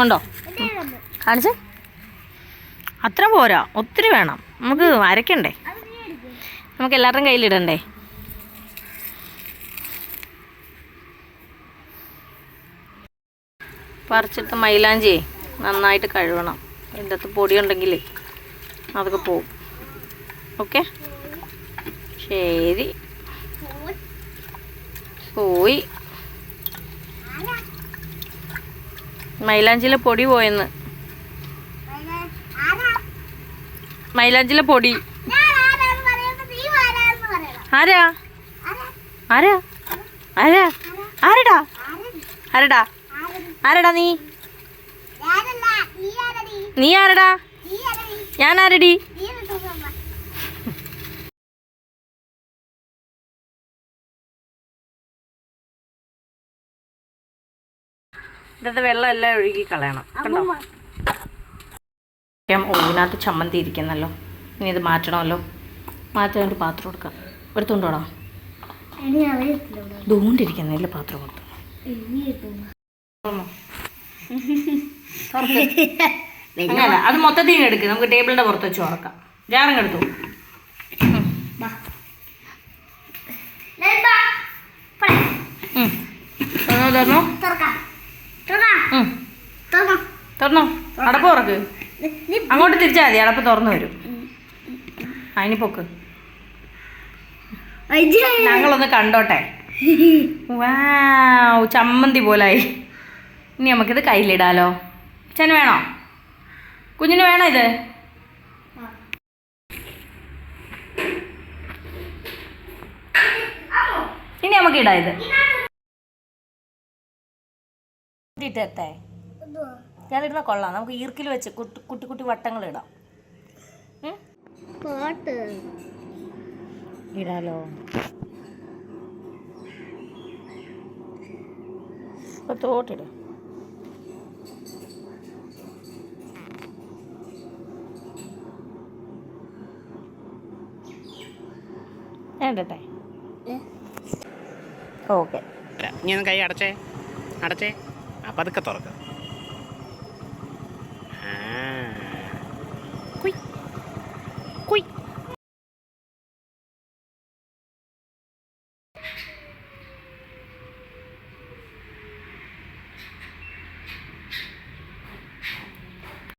ഉണ്ടോ? കാണിച്ച്. അത്ര പോരാ, ഒത്തിരി വേണം. നമുക്ക് അരയ്ക്കണ്ടേ? നമുക്ക് എല്ലാവരുടെയും കയ്യിലിടണ്ടേ? പറിച്ചിട്ട് മൈലാഞ്ചിയെ നന്നായിട്ട് കഴുകണം. അതിൻ്റെ അകത്ത് പൊടിയുണ്ടെങ്കിലേ അതൊക്കെ പോവും. ഓക്കെ, ശരി. പോയി. മൈലാഞ്ചിയിലെ പൊടി പോയെന്ന്. മൈലാഞ്ചിയിലെ പൊടി ആരാ? ആരാ? ആരാ? ആരടാ? ആരടാ? ആരടാ നീ? നീ ആരടാ? ഞാൻ ആരടി? ഇന്നത്തെ വെള്ളം എല്ലാം ഒഴുകി കളയണം കണ്ടോ? ഇതിനകത്ത് ചമ്മന്തി ഇരിക്കുന്നല്ലോ. ഇനി ഇത് മാറ്റണമല്ലോ. മാറ്റാൻ വേണ്ടി പാത്രം കൊടുക്കാം. എടുത്തുകൊണ്ടോടാ. ദൂണ്ടിരിക്കുന്നില്ല പാത്രം കൊടുത്തു. അങ്ങനല്ല, അത് മൊത്തത്തിൽ എടുക്കുക. നമുക്ക് ടേബിളിൻ്റെ പുറത്ത് വെച്ച് ഉറക്കാം. ജാറങ്ങ് എടുത്തു. തുറന്നോ? അടപ്പ് തുറക്ക്. അങ്ങോട്ട് തിരിച്ചാൽ മതി, അടപ്പ് തുറന്നു വരും. അതിന് പൊക്ക്. ഞങ്ങളൊന്ന് കണ്ടോട്ടെ. വാവ്, ചമ്മന്തി പോലായി. ഇനി നമുക്കിത് കയ്യിലിടാലോ. അച്ഛന് വേണോ? കുഞ്ഞിന് വേണോ ഇത്? ഇനി നമുക്ക് ഇടാം ഇത്. ഇട്ടേ ഞാനിടുന്ന കൊള്ളാം. നമുക്ക് ഈർക്കിൽ വെച്ച് കുട്ടി കുട്ടി വട്ടങ്ങൾ ഇടാം. ഇടാലോ. തോട്ടിടും. വേണ്ടട്ടെ? ഓക്കെ. ഇനി ഒന്ന് കൈ അടച്ചേ. അടച്ചേ. അപ്പം അതൊക്കെ തുറക്കാം.